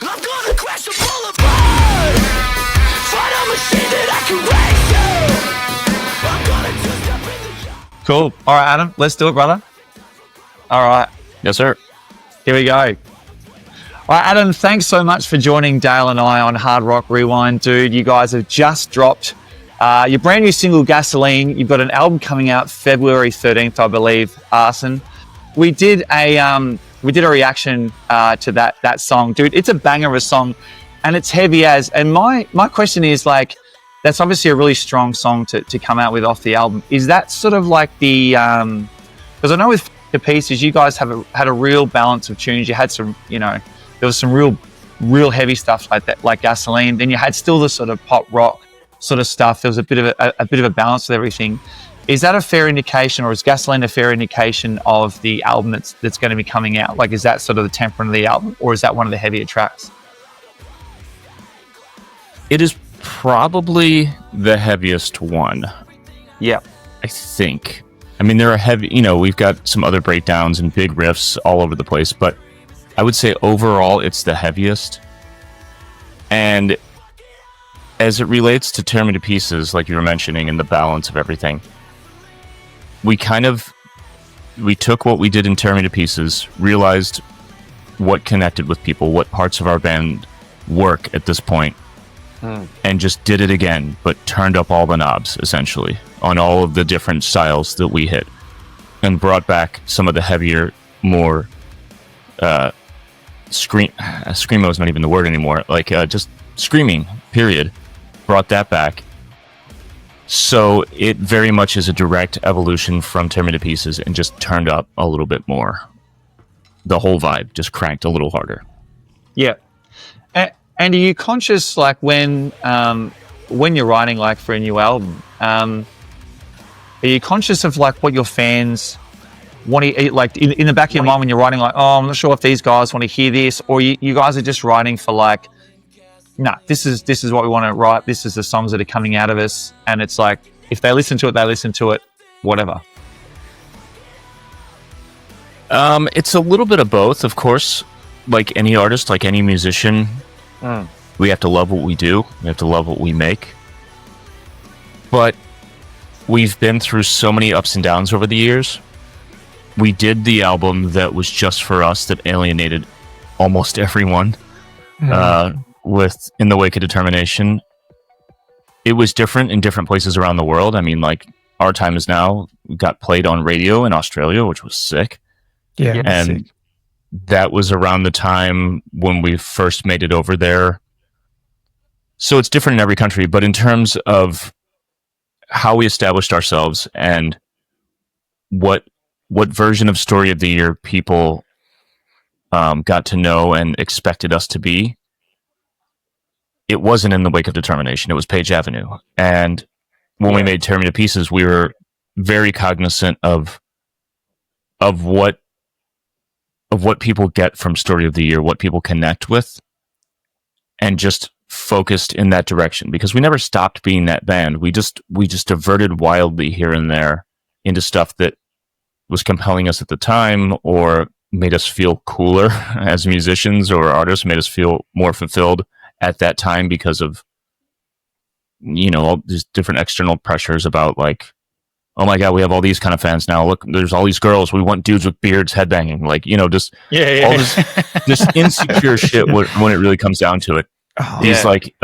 I'm gonna crash a boulevard. Find a machine that I can race you. I'm gonna just step in the yard. Cool. All right, Adam, let's do it, brother. All right. Yes, sir. Here we go. All right, Adam, thanks so much for joining Dale and I on Hard Rock Rewind, dude. You guys have just dropped your brand new single, Gasoline. You've got an album coming out February 13th, I believe, A.R.S.O.N. We did a reaction to that song, dude. It's a banger of a song, and it's heavy as. And my question is, like, that's obviously a really strong song to come out with off the album. Is that sort of like the because I know with the pieces, you guys had a real balance of tunes. You had some, there was some real heavy stuff like that, like Gasoline. Then you had still the sort of pop rock sort of stuff. There was a bit of a balance with everything. Is that a fair indication, or is Gasoline a fair indication of the album that's going to be coming out? Like, is that sort of the temperament of the album, or is that one of the heavier tracks? It is probably the heaviest one. Yeah, I think. I mean, there are heavy, we've got some other breakdowns and big riffs all over the place, but I would say overall it's the heaviest. And as it relates to Tear Me to Pieces, like you were mentioning, and the balance of everything, we took what we did in Tear Me to Pieces, realized what connected with people, what parts of our band work at this point, and just did it again, but turned up all the knobs, essentially, on all of the different styles that we hit, and brought back some of the heavier, more screamo is not even the word anymore, like just screaming, period. Brought that back. So it very much is a direct evolution from Tear Me to Pieces, and just turned up a little bit more. The whole vibe just cranked a little harder. Yeah. And are you conscious, like, when you're writing, like, for a new album, are you conscious of, like, what your fans want to, like, in the back of your mind when you're writing, like, oh, I'm not sure if these guys want to hear this, or you guys are just writing for, like, no, this is what we want to write. This is the songs that are coming out of us, and it's like, if they listen to it, they listen to it, whatever. It's a little bit of both, of course. Like any artist, like any musician, we have to love what we do. We have to love what we make. But we've been through so many ups and downs over the years. We did the album that was just for us, that alienated almost everyone. With In the Wake of Determination, it was different in different places around the world. I mean, like, Our Time Is Now got played on radio in Australia, which was sick. Yeah, and sick. That was around the time when we first made it over there. So it's different in every country, but in terms of how we established ourselves and what version of Story of the Year people got to know and expected us to be, it wasn't In the Wake of Determination. It was Page Avenue. And when we made Tear Me to Pieces, we were very cognizant of what people get from Story of the Year, what people connect with, and just focused in that direction, because we never stopped being that band. We just diverted wildly here and there into stuff that was compelling us at the time, or made us feel cooler as musicians or artists, made us feel more fulfilled at that time because of, all these different external pressures about, like, oh my God, we have all these kind of fans now. Look, there's all these girls. We want dudes with beards headbanging. Like, just all this insecure shit when it really comes down to it. These like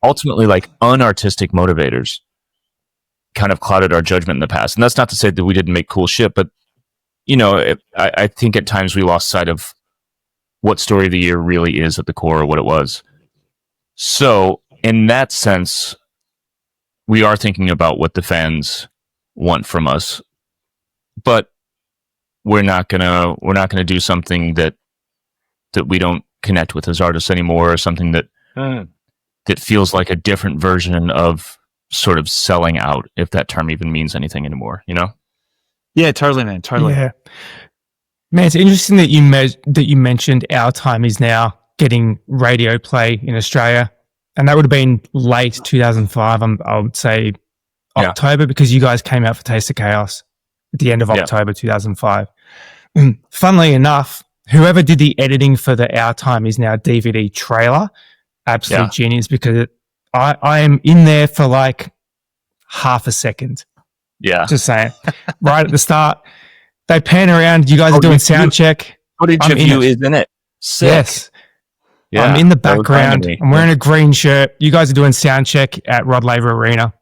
ultimately like unartistic motivators kind of clouded our judgment in the past. And that's not to say that we didn't make cool shit, but I think at times we lost sight of what Story of the Year really is at the core, of what it was. So in that sense, we are thinking about what the fans want from us, but we're not gonna do something that we don't connect with as artists anymore, or something that feels like a different version of sort of selling out, if that term even means anything anymore. Yeah, totally, man. Totally. Yeah, man. It's interesting that you mentioned Our Time Is Now getting radio play in Australia, and that would have been late 2005. I would say October, because you guys came out for Taste of Chaos at the end of October 2005. Funnily enough, whoever did the editing for the Our Time is Now DVD trailer. Absolute genius, because I am in there for like half a second. Yeah. Just saying. Right at the start, they pan around. You guys are doing sound check. Footage of you is in it. Sick. Yes. Yeah, I'm in the background. I'm wearing a green shirt. You guys are doing sound check at Rod Laver Arena.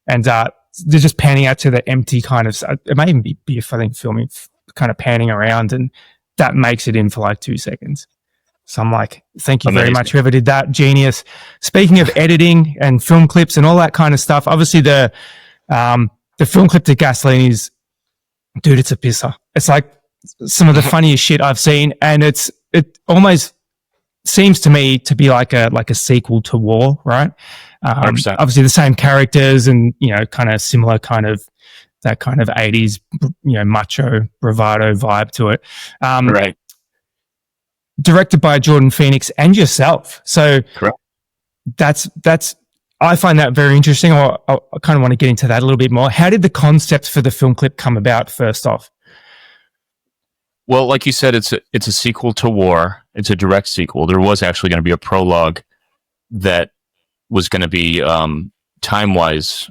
And they're just panning out to the empty kind of, it may even be I think filming, kind of panning around, and that makes it in for like 2 seconds. So I'm like, thank you very much, whoever did that. Genius. Speaking of editing and film clips and all that kind of stuff, obviously the film clip to Gasoline is, dude, it's a pisser. It's like some of the funniest shit I've seen, and it almost seems to me to be like a sequel to War, right? 100%. Obviously the same characters and, kind of similar kind of that kind of 80s, macho bravado vibe to it. Right. Directed by Jordan Phoenix and yourself. So correct. That's I find that very interesting. I kind of want to get into that a little bit more. How did the concept for the film clip come about first off? Well, like you said, it's a sequel to War. It's a direct sequel. There was actually going to be a prologue that was going to be time-wise,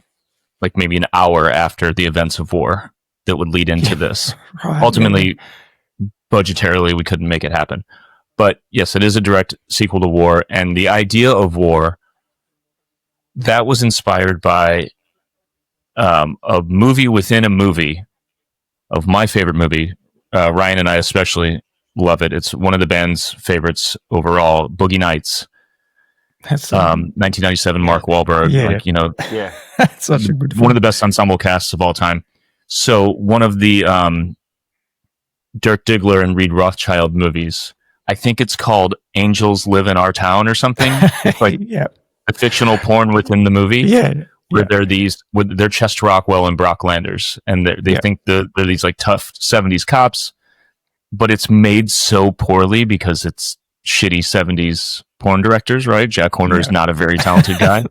like maybe an hour after the events of War that would lead into this. Right. Ultimately, budgetarily, we couldn't make it happen. But yes, it is a direct sequel to War. And the idea of War, that was inspired by a movie within a movie of my favorite movie. Ryan and I especially love it. It's one of the band's favorites overall, Boogie Nights. That's 1997, Mark Wahlberg. Yeah. That's such a good film. One of the best ensemble casts of all time. So one of the Dirk Diggler and Reed Rothschild movies, I think it's called Angels Live in Our Town or something. It's like a fictional porn within the movie. Yeah. Where they're Chester Rockwell and Brock Landers, and they think they're these like tough 70s cops, but it's made so poorly because it's shitty 70s porn directors, right? Jack Horner is not a very talented guy.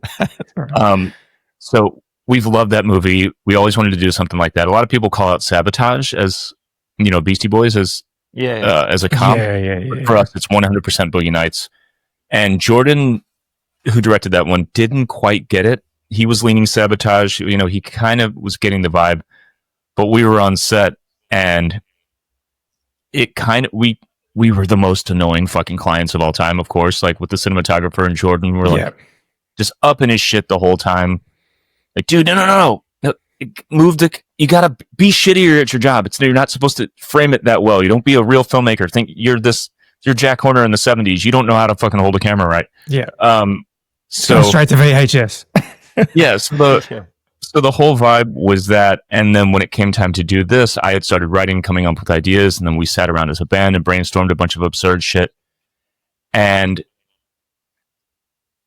Right. So we've loved that movie. We always wanted to do something like that. A lot of people call out Sabotage as, Beastie Boys as a comp. For us, it's 100% Boogie Nights. And Jordan, who directed that one, didn't quite get it. He was leaning Sabotage. He kind of was getting the vibe, but we were on set and it kind of, we were the most annoying fucking clients of all time, of course, like with the cinematographer and Jordan. We're like just up in his shit the whole time. Like, dude, no. You gotta be shittier at your job. You're not supposed to frame it that well. You don't be a real filmmaker. Think you're Jack Horner in the 70s. You don't know how to fucking hold a camera right. Yeah. So go straight to VHS. Yes. So the whole vibe was that. And then when it came time to do this, I had started writing, coming up with ideas. And then we sat around as a band and brainstormed a bunch of absurd shit. And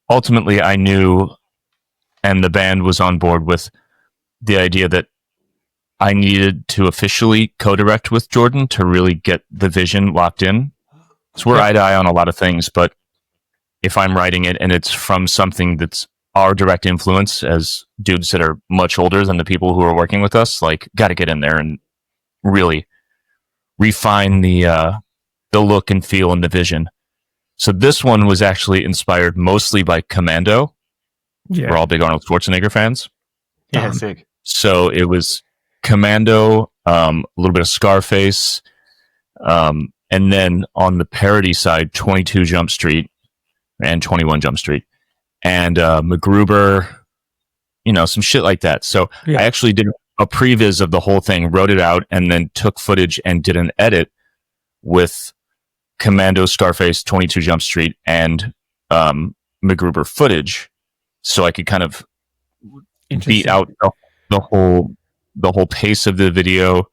ultimately I knew, and the band was on board with the idea that I needed to officially co-direct with Jordan to really get the vision locked in. So we're eye to eye on a lot of things, but if I'm writing it and it's from something that's our direct influence as dudes that are much older than the people who are working with us, like, got to get in there and really refine the look and feel and the vision. So this one was actually inspired mostly by Commando. Yeah. We're all big Arnold Schwarzenegger fans. Yeah, sick. So it was Commando, a little bit of Scarface, and then on the parody side, 22 Jump Street and 21 Jump Street. And MacGruber, some shit like that. So I actually did a previs of the whole thing, wrote it out, and then took footage and did an edit with Commando, Scarface, 22 Jump Street, and MacGruber footage, so I could kind of beat out the whole pace of the video,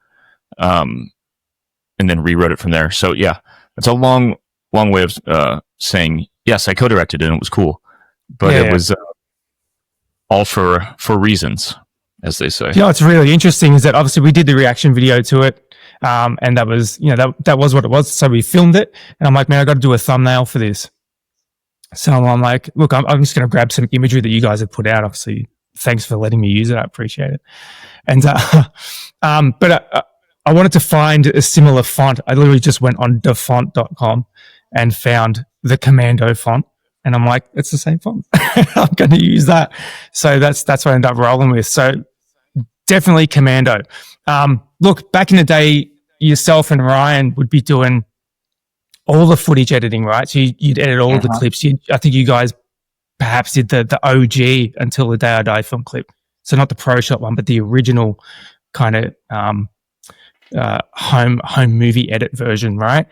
and then rewrote it from there. So yeah, it's a long way of saying yes. I co-directed it, and it was cool. But it was all for reasons, as they say. What's really interesting is that obviously we did the reaction video to it, and that was, that was what it was. So we filmed it, and I'm like, man, I got to do a thumbnail for this. So I'm like, look, I'm just going to grab some imagery that you guys have put out. Obviously, thanks for letting me use it. I appreciate it. And but I wanted to find a similar font. I literally just went on defont.com and found the Commando font. And I'm like, it's the same font. I'm going to use that. So that's what I ended up rolling with. So definitely Commando. Look, back in the day, yourself and Ryan would be doing all the footage editing, right? So you'd edit all the clips. I think you guys perhaps did the OG Until the Day I Die film clip. So not the Pro Shot one, but the original kind of home movie edit version, right?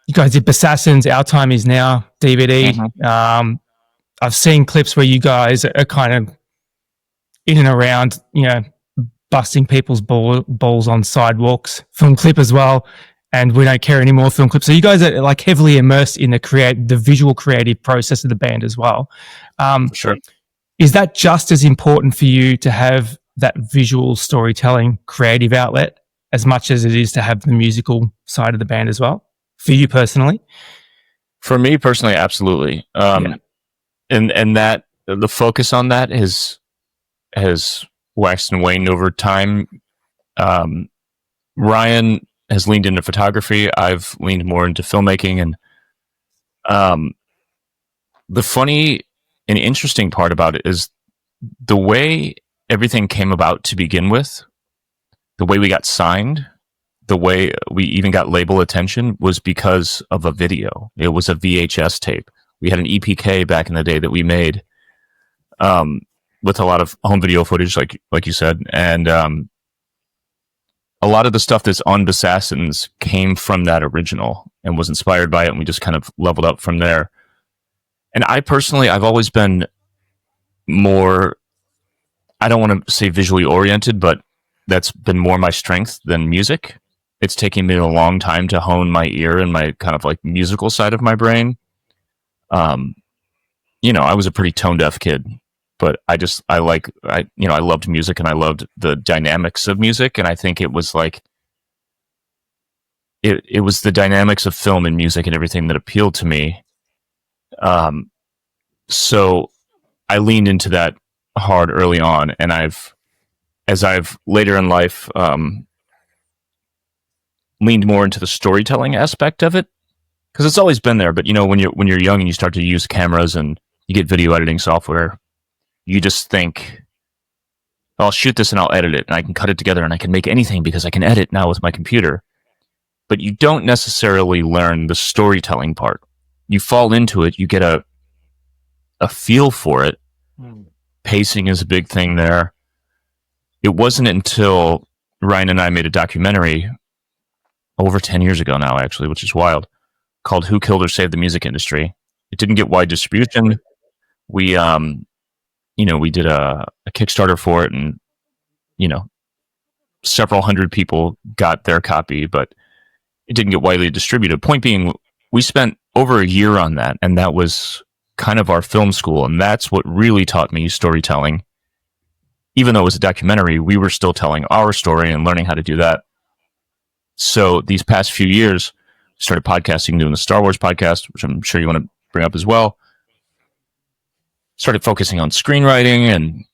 You guys did Assassins, Our Time Is Now, DVD. I've seen clips where you guys are kind of in and around, busting people's balls on sidewalks. Film clip as well. And We Don't Care Anymore film clip. So you guys are like heavily immersed in the visual creative process of the band as well. Sure. Is that just as important for you to have that visual storytelling creative outlet as much as it is to have the musical side of the band as well, for you personally? For me personally, absolutely. And that the focus on that has waxed and waned over time. Ryan has leaned into photography. I've leaned more into filmmaking, and the funny and interesting part about it is the way everything came about to begin with. The way we got signed, the way we even got label attention was because of a video. It was a VHS tape. We had an EPK back in the day that we made with a lot of home video footage, like you said. And a lot of the stuff that's on Assassins came from that original and was inspired by it, and we just kind of leveled up from there. And I personally, I've always been more, I don't want to say visually oriented, but that's been more my strength than music. It's taken me a long time to hone my ear and my kind of like musical side of my brain. I was a pretty tone deaf kid, but I loved music and I loved the dynamics of music. And I think it was like, it was the dynamics of film and music and everything that appealed to me. So I leaned into that hard early on, and as I've later in life leaned more into the storytelling aspect of it, because it's always been there. But when you're young and you start to use cameras and you get video editing software, you just think, I'll shoot this and I'll edit it and I can cut it together and I can make anything because I can edit now with my computer. But you don't necessarily learn the storytelling part. You fall into it, you get a feel for it. Pacing is a big thing there. It wasn't until Ryan and I made a documentary over 10 years ago now, actually, which is wild, called Who Killed or Saved the Music Industry. It didn't get wide distribution. We, we did a Kickstarter for it, and, several hundred people got their copy, but it didn't get widely distributed. Point being, we spent over a year on that, and that was kind of our film school, and that's what really taught me storytelling. Even though it was a documentary, we were still telling our story and learning how to do that. So these past few years, started podcasting, doing the Star Wars podcast, which I'm sure you want to bring up as well. Started focusing on screenwriting, and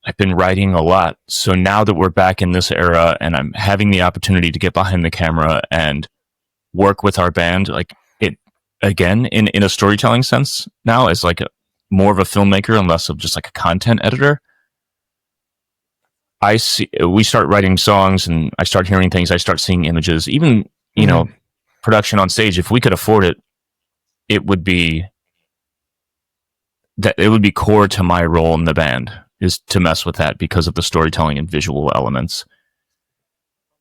I've been writing a lot. So now that we're back in this era and I'm having the opportunity to get behind the camera and work with our band, like it again in a storytelling sense now, as like more of a filmmaker and less of just like a content editor. We start writing songs and I start hearing things. I start seeing images, even, production on stage. If we could afford it, it would be core to my role in the band, is to mess with that because of the storytelling and visual elements.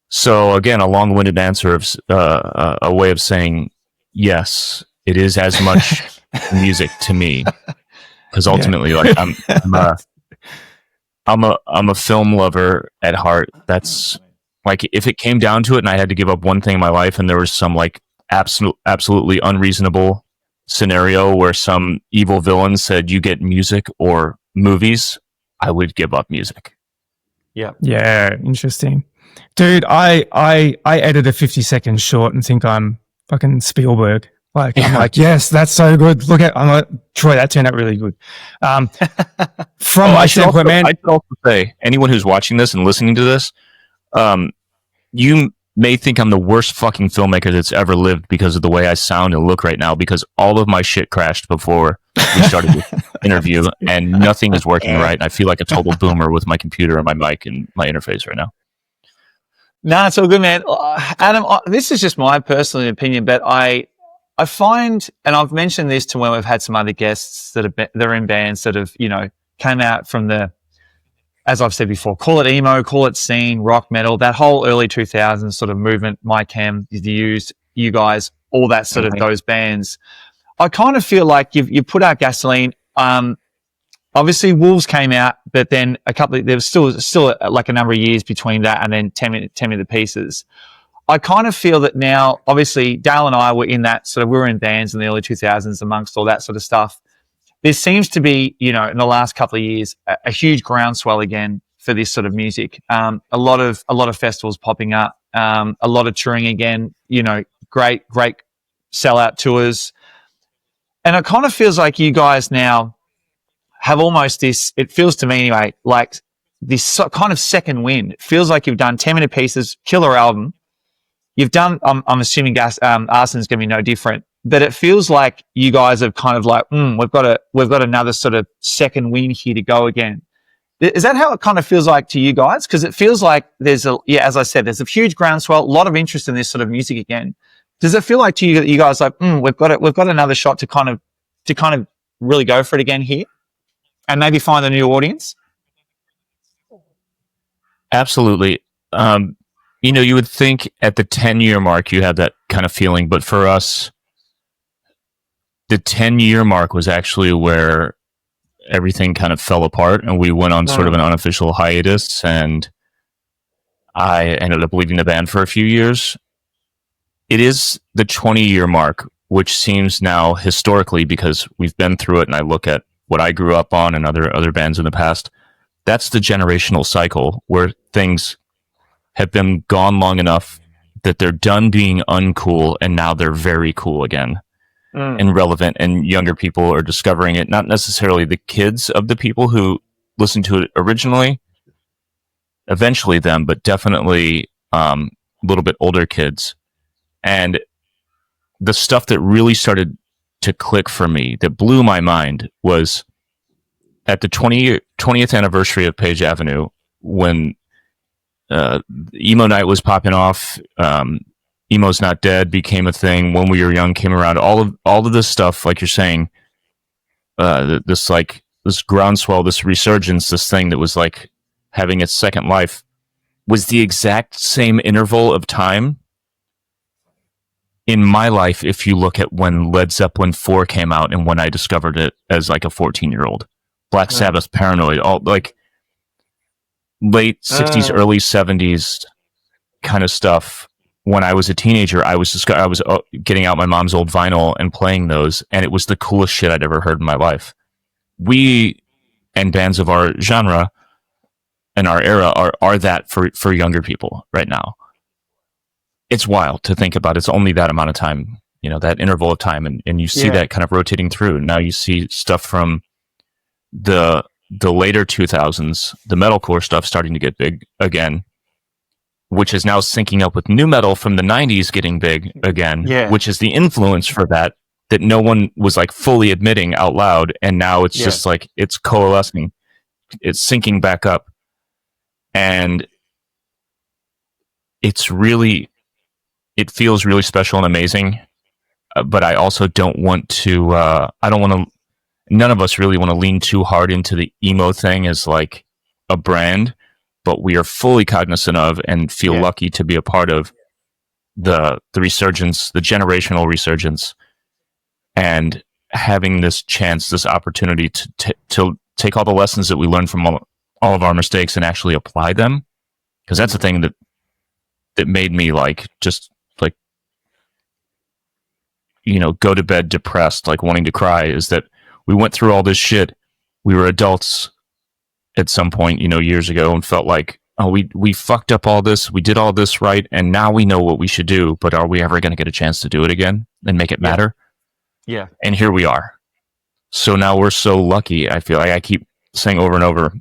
So again, a long-winded answer of a way of saying, yes, it is as much music to me, because ultimately, like I'm a film lover at heart. That's like, if it came down to it and I had to give up one thing in my life and there was some like absolutely unreasonable scenario where some evil villain said you get music or movies, I would give up music. Yeah, interesting. Dude, I edited a 50-second short and think I'm fucking Spielberg. I'm like, yes, that's so good. I'm like, Troy, that turned out really good. From my standpoint, man. I should also say, anyone who's watching this and listening to this, you may think I'm the worst fucking filmmaker that's ever lived because of the way I sound and look right now, because all of my shit crashed before we started the interview and nothing is working right. I feel like a total boomer with my computer and my mic and my interface right now. No, it's all good, man. Adam, this is just my personal opinion, but I find, and I've mentioned this to when we've had some other guests they're in bands that have, came out from the, as I've said before, call it emo, call it scene, rock, metal, that whole early 2000s sort of movement, My Chem, you guys, all that sort of those bands. I kind of feel like you put out Gasoline. Obviously, Wolves came out, but then there was still like a number of years between that and then 10 Minute Pieces. I kind of feel that now, obviously, Dale and I were in that sort of, we were in bands in the early 2000s amongst all that sort of stuff. There seems to be, in the last couple of years, a huge groundswell again for this sort of music. A lot of festivals popping up, a lot of touring again. Great sellout tours, and it kind of feels like you guys now have almost this. It feels to me anyway like this kind of second wind. It feels like you've done 10-minute pieces, killer album. You've done. I'm assuming A.R.S.O.N is going to be no different. But it feels like you guys have kind of like, we've got another sort of second win here to go again. Is that how it kind of feels like to you guys? Because it feels like as I said, there's a huge groundswell, a lot of interest in this sort of music again. Does it feel like to you guys like, we've got another shot to kind of really go for it again here, and maybe find a new audience? Absolutely. You would think at the 10-year mark you have that kind of feeling, but for us, the 10-year mark was actually where everything kind of fell apart and we went on sort of an unofficial hiatus, and I ended up leaving the band for a few years. It is the 20-year mark, which seems now historically, because we've been through it and I look at what I grew up on and other bands in the past, that's the generational cycle where things have been gone long enough that they're done being uncool and now they're very cool again. And relevant, and younger people are discovering it, not necessarily the kids of the people who listened to it originally, eventually them, but definitely a little bit older kids. And the stuff that really started to click for me, that blew my mind, was at the 20th anniversary of Page Avenue, when emo night was popping off. Emo's Not Dead became a thing. When We Were Young came around. All of this stuff, like you're saying, this groundswell, this resurgence, this thing that was like having its second life, was the exact same interval of time in my life. If you look at when Led Zeppelin 4 came out and when I discovered it as like a 14-year-old, Black Sabbath, Paranoid, all like late 60s, early 70s kind of stuff. When I was a teenager, I was getting out my mom's old vinyl and playing those, and it was the coolest shit I'd ever heard in my life. We, and bands of our genre and our era, are that for younger people right now. It's wild to think about. It's only that amount of time, that interval of time, and you see that kind of rotating through. Now you see stuff from the later 2000s, the metalcore stuff starting to get big again, which is now syncing up with new metal from the 90s getting big again, which is the influence for that no one was like fully admitting out loud. And now it's just like, it's coalescing, it's syncing back up. And it feels really special and amazing. But I also don't want to, none of us really want to lean too hard into the emo thing as like a brand. But we are fully cognizant of and feel lucky to be a part of the resurgence, the generational resurgence, and having this chance, this opportunity to take all the lessons that we learned from all of our mistakes and actually apply them. Because that's the thing that made me go to bed depressed, like wanting to cry, is that we went through all this shit. We were adults at some point, years ago, and felt like, we fucked up all this, we did all this right, and now we know what we should do, but are we ever going to get a chance to do it again and make it matter? Yeah. And here we are. So now we're so lucky. I feel like I keep saying over and over,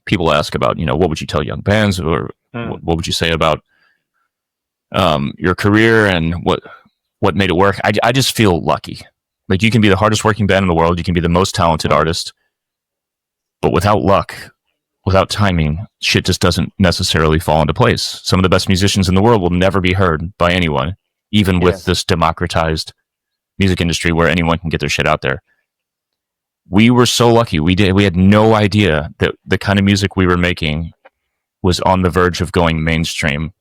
people ask about, what would you tell young bands, or what would you say about your career and what made it work. I just feel lucky. Like, you can be the hardest working band in the world, you can be the most talented artist, but without luck, without timing, shit just doesn't necessarily fall into place. Some of the best musicians in the world will never be heard by anyone, even with this democratized music industry where anyone can get their shit out there. We were so lucky. We had no idea that the kind of music we were making was on the verge of going mainstream.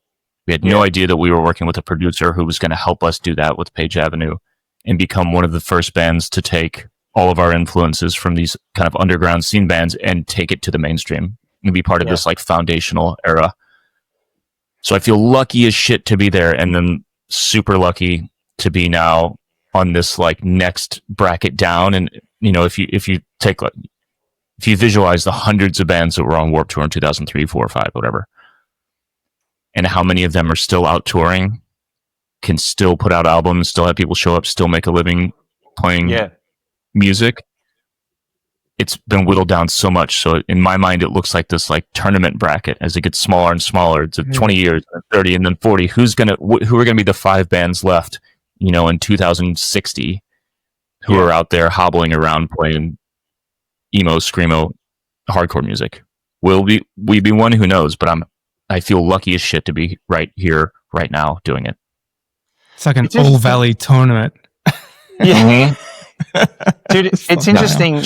We had no idea that we were working with a producer who was going to help us do that with Page Avenue and become one of the first bands to take all of our influences from these kind of underground scene bands and take it to the mainstream and be part of this like foundational era. So I feel lucky as shit to be there, and then super lucky to be now on this like next bracket down. And you know, if you take like, if you visualize the hundreds of bands that were on Warped Tour in 2003, 4, 5, whatever, and how many of them are still out touring, can still put out albums, still have people show up, still make a living playing music, it's been whittled down so much. So in my mind, it looks like this like tournament bracket as it gets smaller and smaller. It's 20 years, 30, and then 40. Who are gonna be the 5 bands left, you know, in 2060 who are out there hobbling around playing emo, screamo, hardcore music? Will we be one? Who knows? But I feel lucky as shit to be right here, right now, doing it. It's like an All Valley tournament. Yeah. Dude, it's interesting.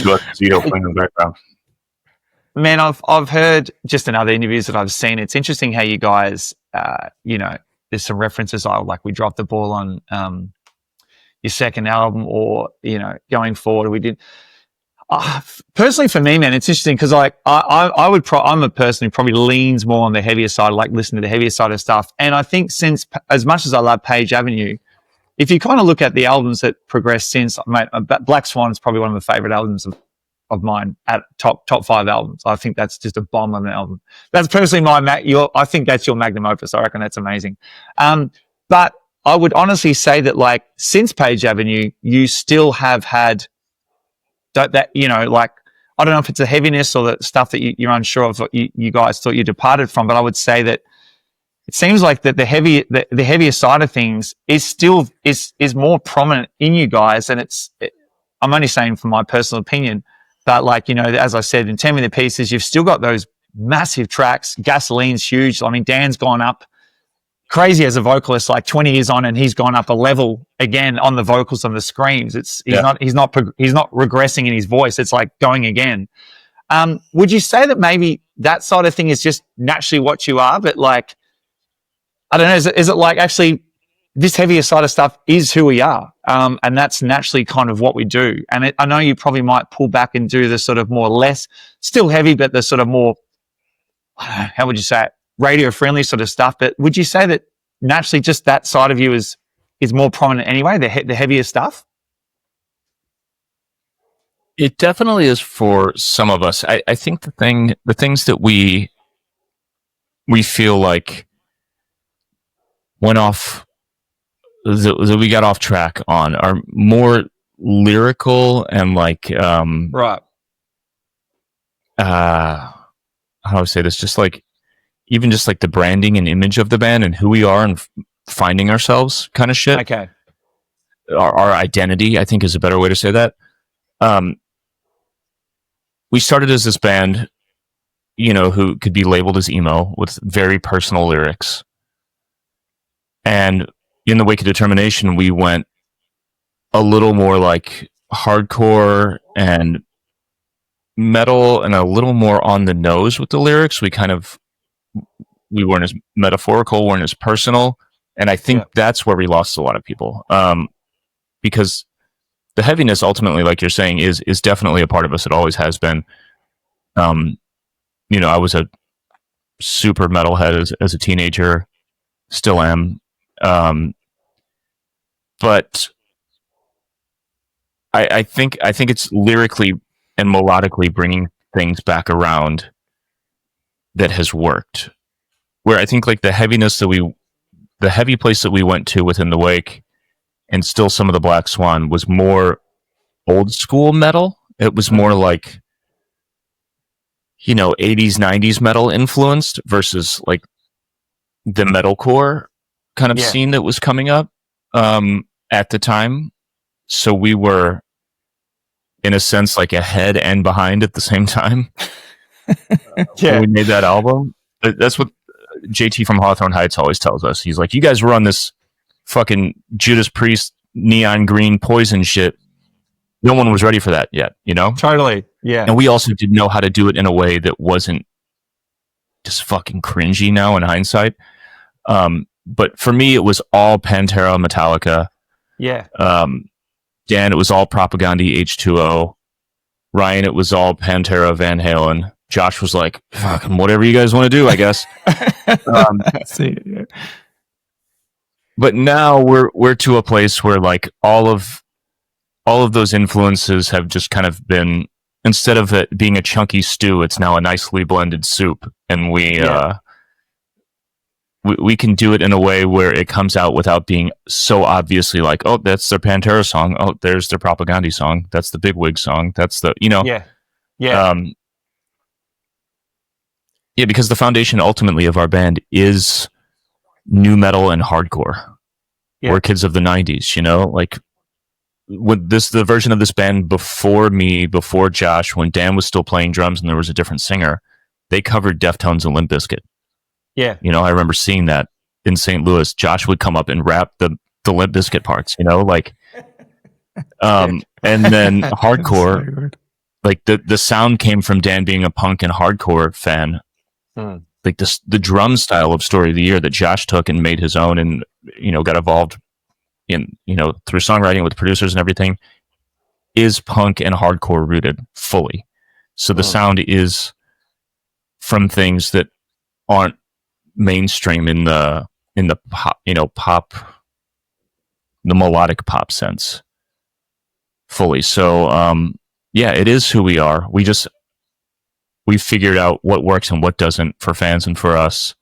Man, I've heard just in other interviews that I've seen, it's interesting how you guys, you know, there's some references like we dropped the ball on your second album, or, you know, going forward, we did. Personally, for me, man, it's interesting because like I'm a person who probably leans more on the heavier side, like listening to the heavier side of stuff. And I think since, as much as I love Page Avenue, if you kind of look at the albums that progressed since, mate, Black Swan is probably one of my favorite albums of mine, at top 5 albums. I think that's just a bomb of an album. That's personally I think that's your magnum opus. I reckon that's amazing. But I would honestly say that like since Page Avenue, you still have had that, you know, like, I don't know if it's a heaviness or the stuff that you're unsure of what you guys thought you departed from, but I would say that it seems like that the heavier side of things is still is more prominent in you guys. And I'm only saying from my personal opinion, but like, you know, as I said, in 10 Minute Pieces, you've still got those massive tracks. Gasoline's huge. I mean, Dan's gone up crazy as a vocalist, like 20 years on, and he's gone up a level again on the vocals and the screams. He's not regressing in his voice. It's like going again. Would you say that maybe that side of thing is just naturally what you are, but like, I don't know, is it like actually this heavier side of stuff is who we are, and that's naturally kind of what we do? And I know you probably might pull back and do the sort of more less, still heavy, but the sort of more, how would you say it, radio friendly sort of stuff. But would you say that naturally just that side of you is more prominent anyway, the heavier stuff? It definitely is for some of us. I think the things that we feel like went off, that we got off track on, are more lyrical and like right. How do I say this? Just like, even just like the branding and image of the band and who we are and finding ourselves kind of shit. Okay. Our identity, I think, is a better way to say that. We started as this band, you know, who could be labeled as emo with very personal lyrics. And in the wake of Determination, we went a little more like hardcore and metal and a little more on the nose with the lyrics. We weren't as metaphorical, weren't as personal. And I think that's where we lost a lot of people. Because the heaviness ultimately, like you're saying, is definitely a part of us. It always has been. You know, I was a super metalhead as a teenager, still am. But I think it's lyrically and melodically bringing things back around that has worked. Where I think like the heaviness the heavy place that we went to within the Wake, and still some of the Black Swan, was more old school metal. It was more like, you know, 80s, 90s metal influenced versus like the metalcore kind of Yeah. scene that was coming up at the time. So we were, in a sense, like ahead and behind at the same time. When we made that album. That's what JT from Hawthorne Heights always tells us. He's like, you guys were on this fucking Judas Priest neon green poison shit. No one was ready for that yet, you know? Totally. Yeah. And we also didn't know how to do it in a way that wasn't just fucking cringy now in hindsight. But for me, it was all Pantera, Metallica. Yeah. Dan, it was all Propaganda H2O. Ryan, it was all Pantera, Van Halen. Josh was like, fucking whatever you guys want to do, I guess. See, yeah. But now we're to a place where like all of those influences have just kind of been, instead of it being a chunky stew, it's now a nicely blended soup, and we can do it in a way where it comes out without being so obviously like, oh, that's their Pantera song. Oh, there's their Propaganda song. That's the Bigwig song. That's the, you know. Yeah. Yeah. Yeah, because the foundation ultimately of our band is nu metal and hardcore. Yeah. We're kids of the 90s, you know? Like, the version of this band before me, before Josh, when Dan was still playing drums and there was a different singer, they covered Deftones and Limp Bizkit. Yeah. You know, I remember seeing that in St. Louis. Josh would come up and rap the Limp Bizkit parts, you know, like, and then hardcore, So good. like the sound came from Dan being a punk and hardcore fan. Like the drum style of Story of the Year that Josh took and made his own, and, you know, got evolved in, you know, through songwriting with producers and everything, is punk and hardcore rooted fully. So the sound is from things that aren't mainstream in the pop, you know, pop, the melodic pop sense fully. So yeah, it is who we are. We figured out what works and what doesn't for fans and for us,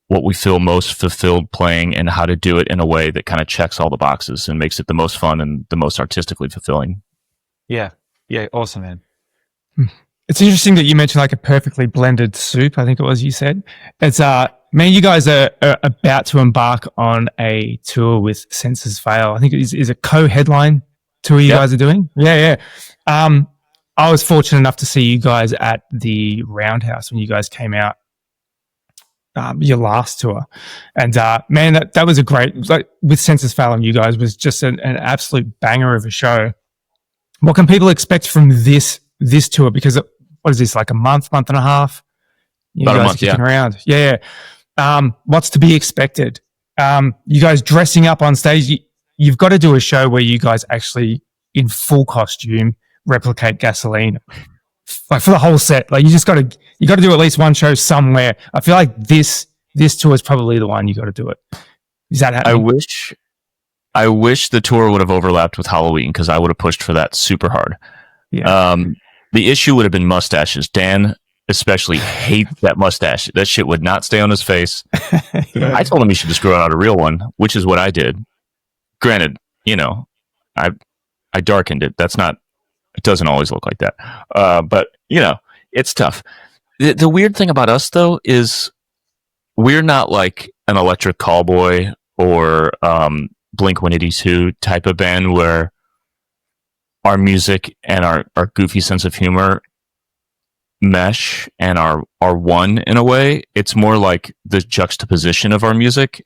what we feel most fulfilled playing, and how to do it in a way that kind of checks all the boxes and makes it the most fun and the most artistically fulfilling. Yeah. Yeah. Awesome, man. It's interesting that you mentioned like a perfectly blended soup. I think it was you said. It's man, you guys are about to embark on a tour with Senses Fail. I think it is a co-headline tour you guys are doing. Yeah. I was fortunate enough to see you guys at the Roundhouse when you guys came out, your last tour, and man, that was a great, like, with Senses Fail and you guys was just an absolute banger of a show. What can people expect from this tour? Because what is this, like a month and a half? You About a guys month, are kicking around. Yeah. What's to be expected? You guys dressing up on stage. You've got to do a show where you guys actually, in full costume, replicate Gasoline, like for the whole set. Like you got to do at least one show somewhere. I feel like this tour is probably the one you got to do it. Is that happening? I wish the tour would have overlapped with Halloween, because I would have pushed for that super hard. Yeah. The issue would have been mustaches. Dan especially hates that mustache. That shit would not stay on his face. Yeah. I told him he should just grow out a real one, which is what I did. Granted, you know, I darkened it. It doesn't always look like that. But, you know, it's tough. The weird thing about us, though, is we're not like an Electric Callboy or Blink-182 type of band where our music and our goofy sense of humor mesh and are one in a way. It's more like the juxtaposition of our music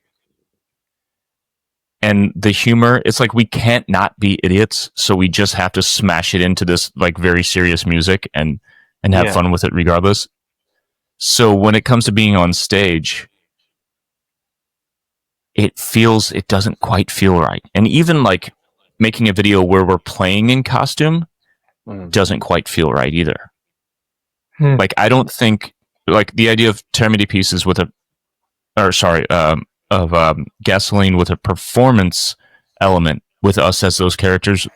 and the humor. It's like we can't not be idiots, so we just have to smash it into this like very serious music and have fun with it regardless. So when it comes to being on stage, it doesn't quite feel right. And even like making a video where we're playing in costume doesn't quite feel right either. Like, I don't think, like, the idea of Termity Pieces Gasoline with a performance element with us as those characters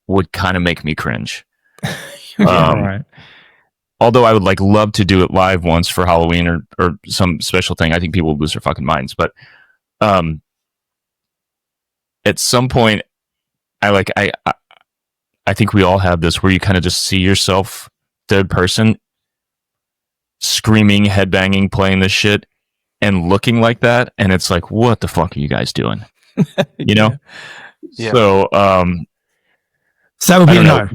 would kind of make me cringe. Right. Although I would like love to do it live once for Halloween or some special thing. I think people would lose their fucking minds. But at some point, I think we all have this where you kind of just see yourself, third person, screaming, headbanging, playing this shit, and looking like that, and it's like, what the fuck are you guys doing? You know? Yeah. So So that would be I a don't no. know.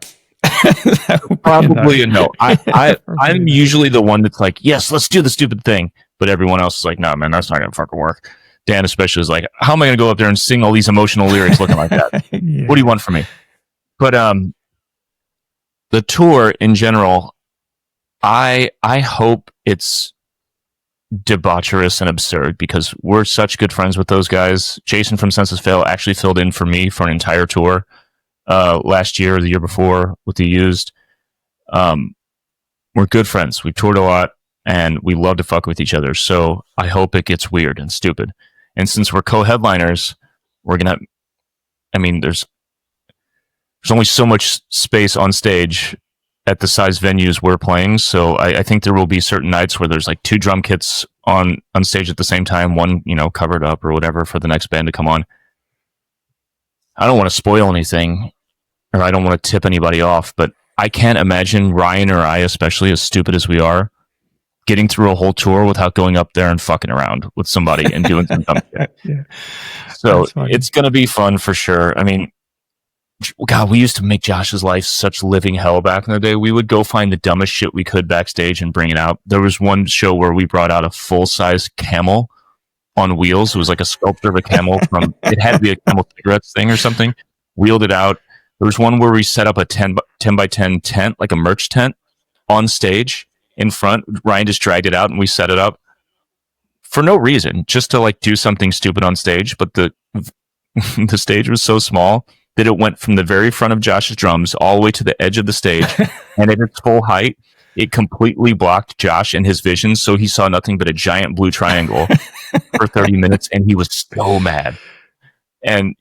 That would be Probably a no. I'm Probably usually the one that's like, yes, let's do the stupid thing, but everyone else is like, no, man, that's not gonna fucking work. Dan especially is like, how am I gonna go up there and sing all these emotional lyrics looking like that? Yeah. What do you want from me? But the tour in general, I hope it's debaucherous and absurd because we're such good friends with those guys. Jason from Senses Fail actually filled in for me for an entire tour last year or the year before with the Used. We're good friends. We've toured a lot and we love to fuck with each other. So I hope it gets weird and stupid. And since we're co-headliners, we're gonna. I mean, there's only so much space on stage at the size venues we're playing. So I think there will be certain nights where there's like 2 drum kits on stage at the same time, one, covered up or whatever for the next band to come on. I don't want to spoil anything or I don't want to tip anybody off, but I can't imagine Ryan or I, especially as stupid as we are, getting through a whole tour without going up there and fucking around with somebody and doing some dumb shit. Yeah. So it's going to be fun for sure. I mean, God, we used to make Josh's life such living hell back in the day. We would go find the dumbest shit we could backstage and bring it out. There was one show where we brought out a full-size camel on wheels. It was like a sculpture of a camel it had to be a Camel Cigarettes thing or something. Wheeled it out. There was one where we set up a 10 by 10 tent, like a merch tent on stage in front. Ryan just dragged it out and we set it up for no reason, just to like do something stupid on stage. But the stage was so small that it went from the very front of Josh's drums all the way to the edge of the stage. And at its full height, it completely blocked Josh and his vision. So he saw nothing but a giant blue triangle for 30 minutes. And he was so mad. And,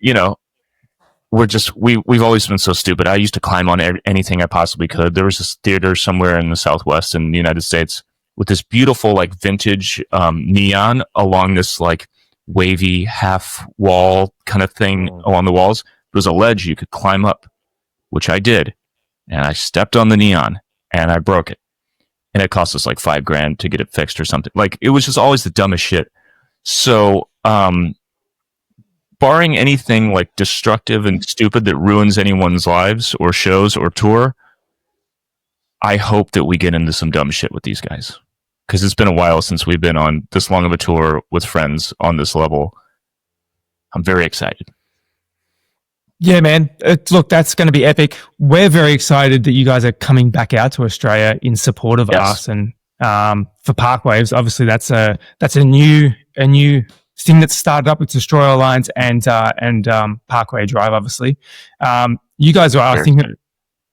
we've always been so stupid. I used to climb on anything I possibly could. There was this theater somewhere in the Southwest in the United States with this beautiful, like vintage neon along this like wavy half wall kind of thing along the walls. There was a ledge you could climb up, which I did. And I stepped on the neon and I broke it. And it cost us like $5,000 to get it fixed or something. Like it was just always the dumbest shit. So, barring anything like destructive and stupid that ruins anyone's lives or shows or tour, I hope that we get into some dumb shit with these guys. Because it's been a while since we've been on this long of a tour with friends on this level. I'm very excited. Yeah, man. Look, that's going to be epic. We're very excited that you guys are coming back out to Australia in support of us and for Parkwaves. Obviously, that's a new thing that's started up with Destroyer Lines and Parkway Drive. Obviously, you guys are, I think,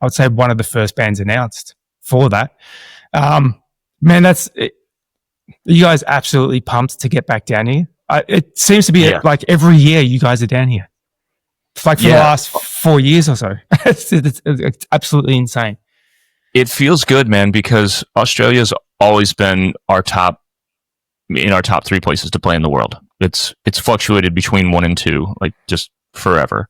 I would say one of the first bands announced for that. Man, you guys absolutely pumped to get back down here. It seems to be like every year you guys are down here. It's like for the last 4 years or so. It's absolutely insane. It feels good, man, because Australia's always been our top 3 places to play in the world. It's fluctuated between 1 and 2, like just forever.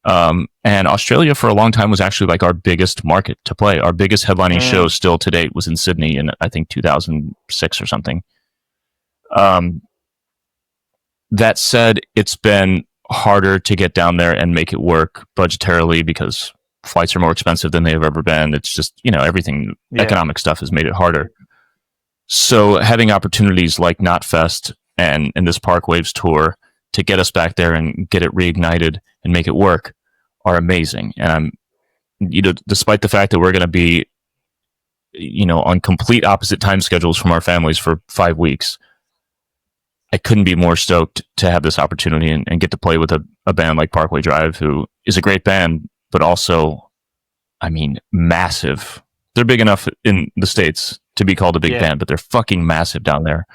And Australia for a long time was actually like our biggest market to play. Our biggest headlining show still to date was in Sydney in I think 2006 or something. That said, it's been harder to get down there and make it work budgetarily because flights are more expensive than they've ever been. It's just, everything, economic stuff has made it harder. So having opportunities like Knotfest and this Parkwaves tour to get us back there and get it reignited and make it work are amazing. And I'm, despite the fact that we're going to be, on complete opposite time schedules from our families for 5 weeks, I couldn't be more stoked to have this opportunity and get to play with a band like Parkway Drive, who is a great band, but also, massive. They're big enough in the States to be called a big band, but they're fucking massive down there.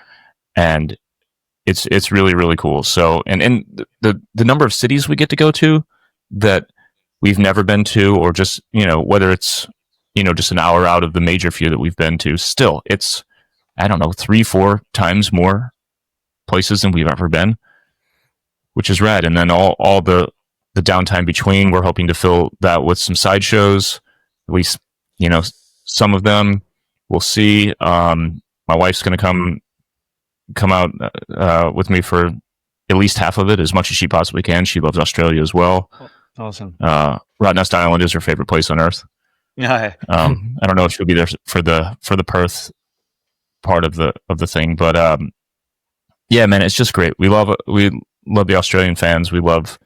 And it's really, really cool. So, and the number of cities we get to go to that we've never been to, or just, whether it's, just an hour out of the major few that we've been to, still, it's, 3-4 times more places than we've ever been, which is rad. And then all the downtime between, we're hoping to fill that with some side shows. At least, some of them we'll see. My wife's going to come come out with me for at least half of it, as much as she possibly can. She loves Australia as well. Awesome. Rottnest Island is her favorite place on earth. Yeah. I don't know if she'll be there for the Perth part of the thing, but yeah, man, it's just great. We love the Australian fans. We love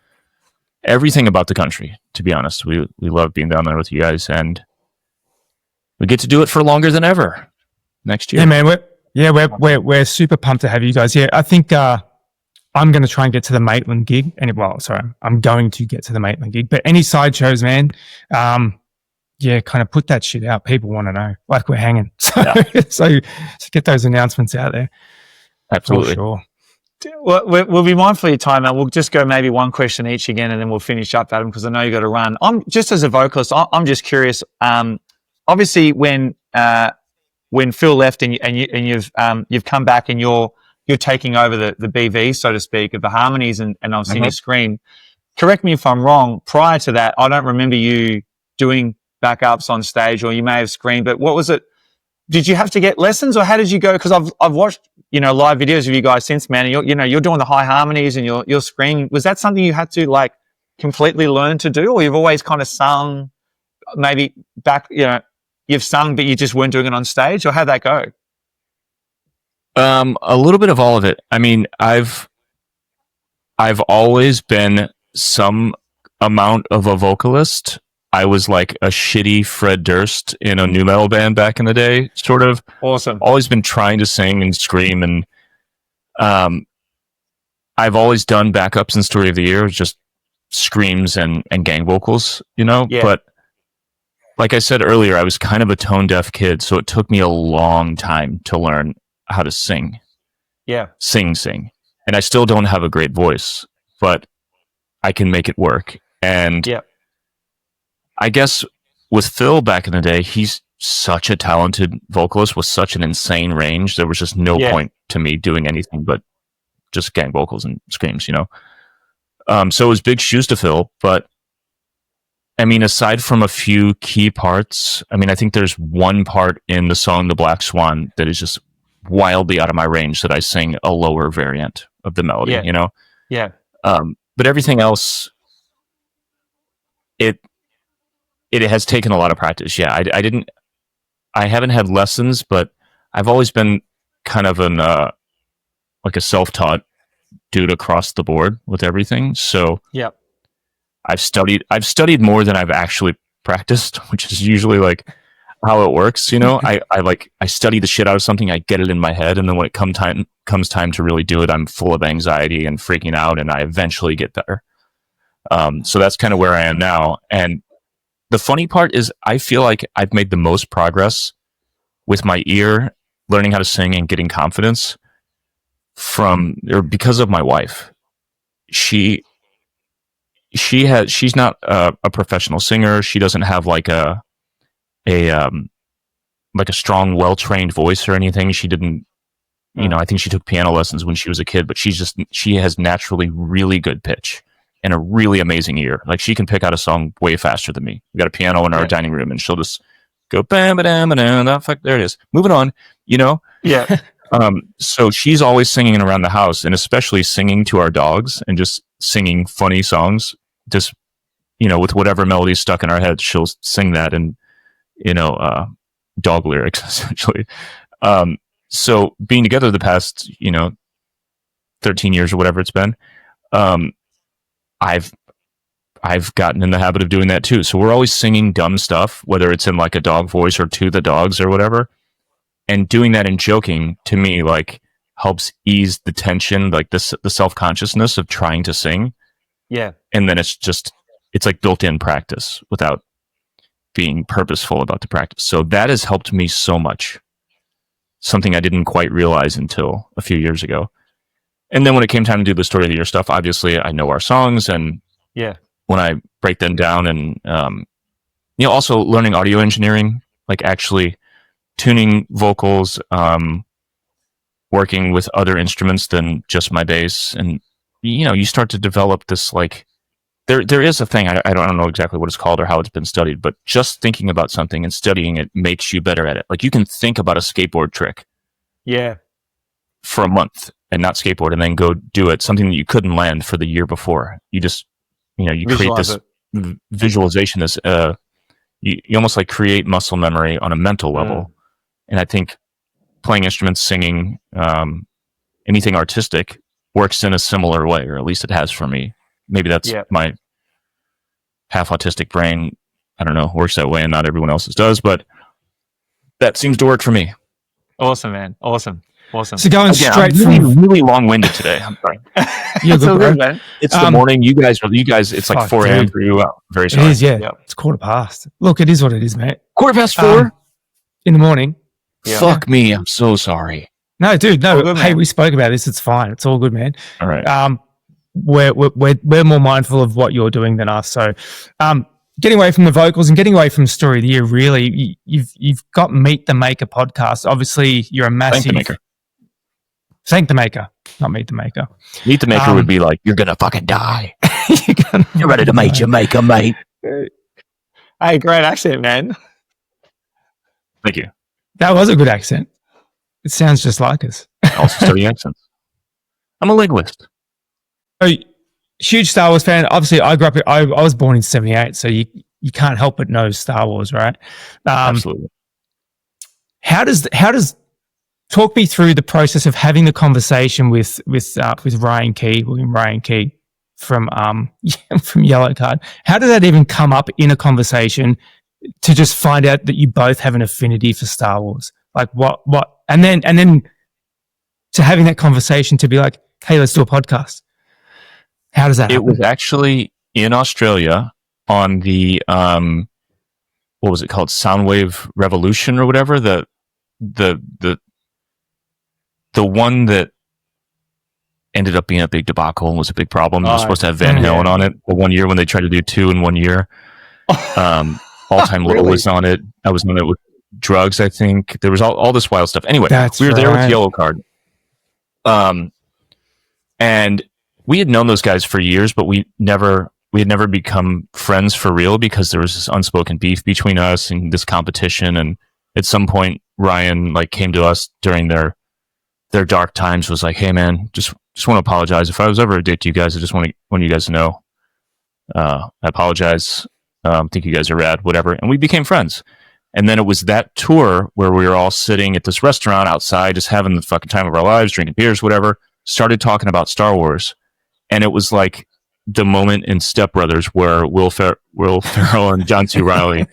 everything about the country. To be honest, we love being down there with you guys, and we get to do it for longer than ever next year. Yeah, man. We're super pumped to have you guys here. I think I'm going to try and get to the Maitland gig. I'm going to get to the Maitland gig. But any side shows, man, kind of put that shit out. People want to know, like we're hanging. So, so get those announcements out there. Absolutely. For sure. Well, we'll be mindful of your time, and we'll just go maybe one question each again, and then we'll finish up, Adam, because I know you got to run. I'm just as a vocalist, I'm just curious. Obviously, when Phil left and you've come back and you're taking over the BV, so to speak, of the harmonies, and I've seen you scream. Correct me if I'm wrong. Prior to that, I don't remember you doing backups on stage, or you may have screamed. But what was it? Did you have to get lessons, or how did you go? Because I've watched live videos of you guys since, man. And you're doing the high harmonies and you're screaming. Was that something you had to like completely learn to do, or you've always kind of sung? Maybe back, you've sung, but you just weren't doing it on stage, or how'd that go? A little bit of all of it. I mean, I've always been some amount of a vocalist. I was like a shitty Fred Durst in a nu metal band back in the day, sort of. Awesome. Always been trying to sing and scream, and I've always done backups in Story of the Year, just screams and gang vocals, Yeah. But like I said earlier, I was kind of a tone deaf kid, so it took me a long time to learn how to sing. Yeah. Sing. And I still don't have a great voice, but I can make it work. And I guess with Phil back in the day, he's such a talented vocalist with such an insane range. There was just no point to me doing anything but just gang vocals and screams, So it was big shoes to fill. But I mean, aside from a few key parts, I think there's one part in the song The Black Swan that is just wildly out of my range, that I sing a lower variant of the melody, Yeah. But everything else, it has taken a lot of practice. Yeah, I haven't had lessons, but I've always been kind of like a self-taught dude across the board with everything. So I've studied more than I've actually practiced, which is usually like how it works. I study the shit out of something, I get it in my head, and then when it comes time to really do it, I'm full of anxiety and freaking out, and I eventually get better. So that's kind of where I am now. And the funny part is, I feel like I've made the most progress with my ear, learning how to sing and getting confidence because of my wife. She's not a professional singer. She doesn't have like a strong, well-trained voice or anything. She didn't, I think she took piano lessons when she was a kid, but she has naturally really good pitch and a really amazing ear. Like, she can pick out a song way faster than me. We got a piano in our dining room, and she'll just go bam, bam, bam, fuck, there it is. Moving on, Yeah. So she's always singing around the house, and especially singing to our dogs and just singing funny songs. Just, with whatever melody stuck in our heads, she'll sing that, and dog lyrics essentially. So being together the past 13 years or whatever it's been, I've gotten in the habit of doing that too. So we're always singing dumb stuff, whether it's in like a dog voice or to the dogs or whatever. And doing that and joking, to me, like, helps ease the tension, like the self-consciousness of trying to sing. Yeah. And then it's like built-in practice without being purposeful about the practice. So that has helped me so much. Something I didn't quite realize until a few years ago. And then when it came time to do the Story of the Year stuff, obviously I know our songs, and when I break them down, and also learning audio engineering, like actually tuning vocals, working with other instruments than just my bass, and you start to develop this, like, there is a thing, I don't know exactly what it's called or how it's been studied, but just thinking about something and studying it makes you better at it. Like, you can think about a skateboard trick for a month and not skateboard and then go do it, something that you couldn't land for the year before. You just, you create Visualize this it. visualization, this, you almost like create muscle memory on a mental level. And I think playing instruments, singing, anything artistic works in a similar way, or at least it has for me. Maybe that's my half autistic brain. I don't know, works that way and not everyone else's does, but that seems to work for me. Awesome, man. Awesome. So going straight I'm really long-winded today. I'm sorry. You're good, man. It's the morning. You guys, it's like 4 a.m. for you. Very sorry. It is, yeah. Yep. It's 4:15. Look, it is what it is, mate. 4:15? In the morning. Yeah. Fuck me. I'm so sorry. No, dude. No. Good, hey, we spoke about this. It's fine. It's all good, man. All right. We're more mindful of what you're doing than us. So, getting away from the vocals and getting away from Story of the Year, really, you've got Meet the Maker podcast. Obviously, you're a massive... Thank the Maker, not Meet the Maker. Meet the Maker would be like, you're going to fucking die. You're ready to meet your maker, mate. Hey, great accent, man. Thank you. That was a good accent. It sounds just like us. I also study accents. I'm a linguist. Oh, huge Star Wars fan. Obviously, I grew up. I was born in '78, so you can't help but know Star Wars, right? Absolutely. How does talk me through the process of having the conversation with William Ryan Key from Yellow Card? How does that even come up in a conversation to just find out that you both have an affinity for Star Wars? Like what, and then to having that conversation to be like, hey, let's do a podcast. How does that happen? It was actually in Australia on the, what was it called? Soundwave Revolution or whatever. The one that ended up being a big debacle and was a big problem. It was supposed to have Van Halen on it. The 1 year when they tried to do 2 in 1 year. All-time low was on it. I was on it with drugs, I think. There was all this wild stuff. Anyway, we were there with Yellow Card. And we had known those guys for years, but we had never become friends for real because there was this unspoken beef between us and this competition. And at some point, Ryan came to us during their dark times, was like, hey man, just want to apologize. If I was ever a dick to you guys, I just want you guys to know. I apologize. Think you guys are rad, whatever. And we became friends. And then it was that tour where we were all sitting at this restaurant outside, just having the fucking time of our lives, drinking beers, whatever, started talking about Star Wars. And it was like the moment in Step Brothers where Will Ferrell and John C. Reilly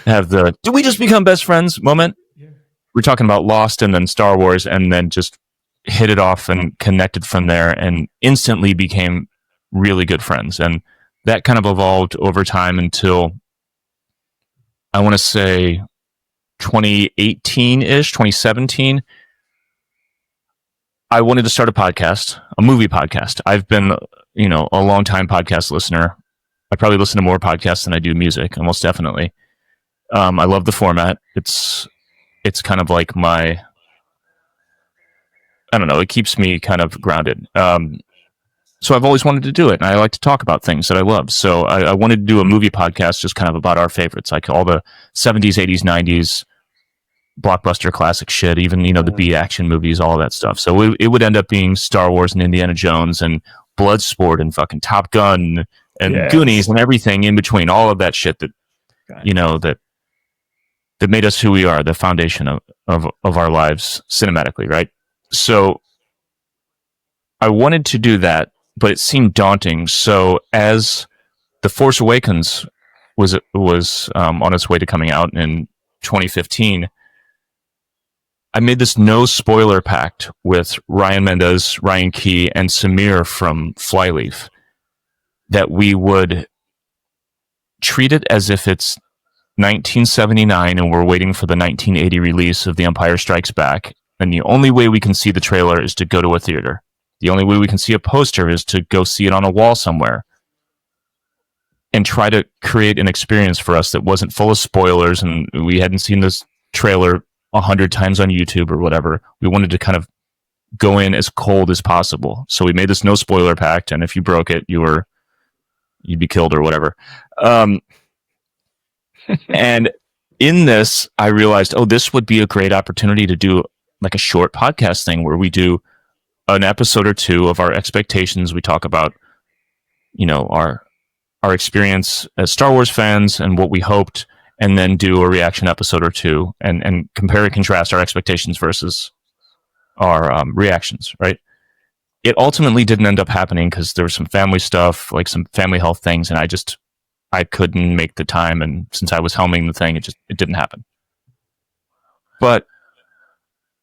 have the, did we just become best friends moment? Yeah. We're talking about Lost and then Star Wars and then just hit it off and connected from there and instantly became really good friends. And that kind of evolved over time until I want to say 2018-ish, 2017. I wanted to start a podcast, a movie podcast. I've been, a long time podcast listener. I probably listen to more podcasts than I do music, almost definitely. I love the format. It's kind of like my, I don't know, it keeps me kind of grounded. So I've always wanted to do it, and I like to talk about things that I love. So I wanted to do a movie podcast just kind of about our favorites, like all the 70s, 80s, 90s blockbuster classic shit, even, the B-action movies, all that stuff. So it would end up being Star Wars and Indiana Jones and Bloodsport and fucking Top Gun and Goonies and everything in between, all of that shit that, that made us who we are, the foundation of our lives cinematically, right? So I wanted to do that, but it seemed daunting. So as The Force Awakens was on its way to coming out in 2015, I made this no spoiler pact with Ryan Mendez, Ryan Key, and Samir from Flyleaf that we would treat it as if it's 1979 and we're waiting for the 1980 release of The Empire Strikes Back. And the only way we can see the trailer is to go to a theater. The only way we can see a poster is to go see it on a wall somewhere and try to create an experience for us that wasn't full of spoilers and we hadn't seen this trailer 100 times on YouTube or whatever. We wanted to kind of go in as cold as possible. So we made this no spoiler pact, and if you broke it, you'd be killed or whatever. And in this, I realized, this would be a great opportunity to do like a short podcast thing where we do an episode or two of our expectations. We talk about, our experience as Star Wars fans and what we hoped, and then do a reaction episode or two and compare and contrast our expectations versus our reactions, right? It ultimately didn't end up happening because there was some family stuff, like some family health things, and I couldn't make the time, and since I was helming the thing, it didn't happen. But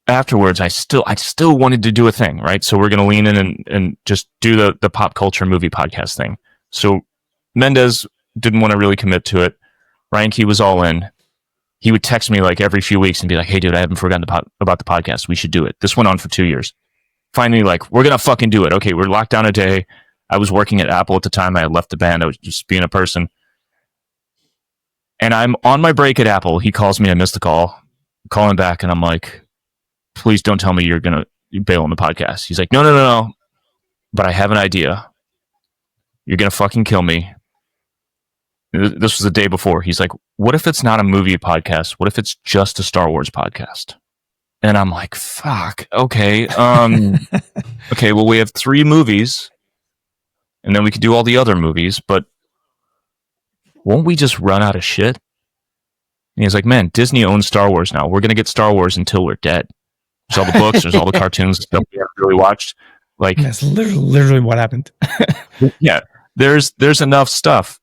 afterwards, I still wanted to do a thing, right? So we're going to lean in and just do the pop culture movie podcast thing. So Mendez didn't want to really commit to it. Ryan Key was all in. He would text me like every few weeks and be like, "Hey, dude, I haven't forgotten about the podcast. We should do it." This went on for 2 years. Finally, like, we're going to fucking do it. Okay, we're locked down a day. I was working at Apple at the time. I had left the band. I was just being a person. And I'm on my break at Apple. He calls me. I missed the call. I'm calling back, and I'm like, "Please don't tell me you're going to bail on the podcast." He's like, No. But I have an idea. You're going to fucking kill me. This was the day before. He's like, "What if it's not a movie podcast? What if it's just a Star Wars podcast?" And I'm like, fuck, okay. Okay, well, we have 3 movies, and then we could do all the other movies, but won't we just run out of shit? And he's like, "Man, Disney owns Star Wars now. We're going to get Star Wars until we're dead. There's all the books, there's all the cartoons, stuff we haven't really watched." Like, that's literally what happened. yeah, there's enough stuff.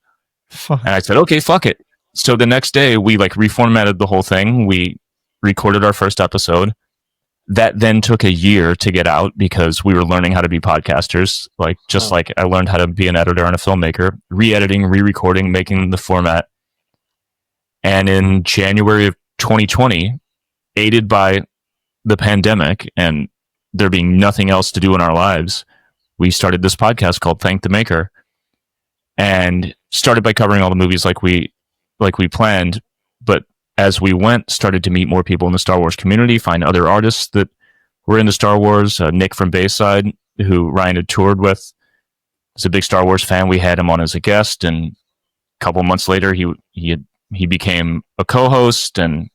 Fuck. And I said, okay, fuck it. So the next day, we like reformatted the whole thing. We recorded our first episode. That then took a year to get out because we were learning how to be podcasters. Like, just like I learned how to be an editor and a filmmaker, re-editing, re-recording, making the format. And in January of 2020, aided by the pandemic and there being nothing else to do in our lives, we started this podcast called Thank the Maker, and started by covering all the movies like we planned. But as we went, started to meet more people in the Star Wars community, find other artists that were into Star Wars. Nick from Bayside, who Ryan had toured with, is a big Star Wars fan. We had him on as a guest, and a couple months later, he became a co-host, and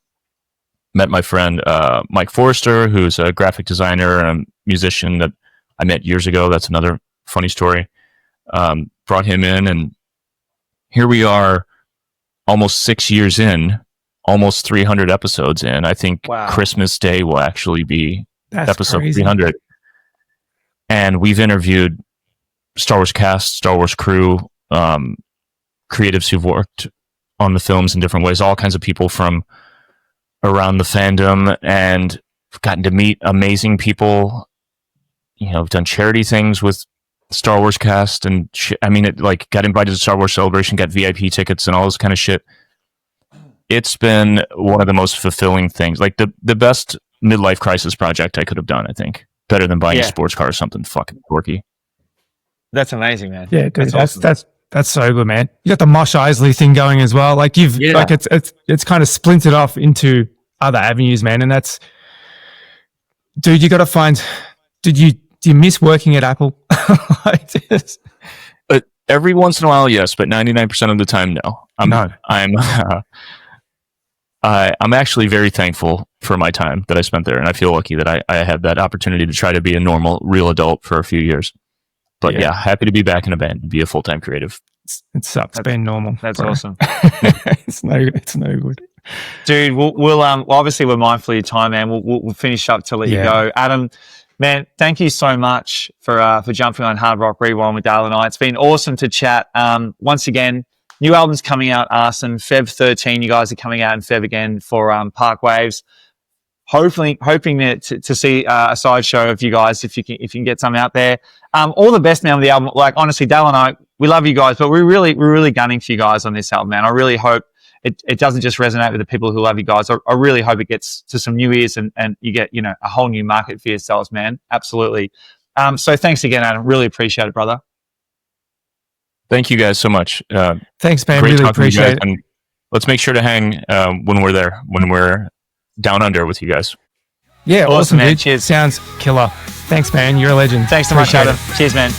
met my friend Mike Forrester, who's a graphic designer and a musician that I met years ago. That's another funny story. Brought him in, and here we are, almost 6 years in, almost 300 episodes in. I think Christmas Day will actually be episode 300. And we've interviewed Star Wars cast, Star Wars crew, creatives who've worked on the films in different ways, all kinds of people from around the fandom, and gotten to meet amazing people. I've done charity things with Star Wars cast, and got invited to Star Wars Celebration, got VIP tickets and all this kind of shit. It's been one of the most fulfilling things, like the best midlife crisis project I could have done, I think. Better than buying a sports car or something fucking quirky. That's amazing, man. Yeah, dude, that's awesome. That's so good, man. You got the Mosh Isley thing going as well. Like it's kind of splintered off into other avenues, man. And that's, dude, you got to find. Do you miss working at Apple? But every once in a while, yes. But 99% of the time, no. I'm actually very thankful for my time that I spent there, and I feel lucky that I had that opportunity to try to be a normal, real adult for a few years. But yeah, happy to be back in a band and be a full-time creative. It sucks being normal. That's awesome. It's no good. Dude, we'll obviously we're mindful of your time, man. We'll finish up to let you go. Adam, man, thank you so much for jumping on Hard Rock Rewind with Dale and I. It's been awesome to chat. Once again, new album's coming out, A.R.S.O.N, Feb 13. You guys are coming out in Feb again for Park Waves. Hoping to see a sideshow of you guys if you can get some out there. All the best, man, with the album. Like, honestly, Dale and I, we love you guys, but we're really gunning for you guys on this album, man. I really hope it doesn't just resonate with the people who love you guys. I really hope it gets to some new ears and you get, a whole new market for yourselves, man. Absolutely. So thanks again, Adam. Really appreciate it, brother. Thank you guys so much. Thanks, man. Great really talking to you appreciate guys, it. and let's make sure to hang when we're there, when we're down under with you guys. Yeah, awesome, man. dude. Cheers. Sounds killer. Thanks, man. You're a legend. Thanks so much, Adam. Cheers, man.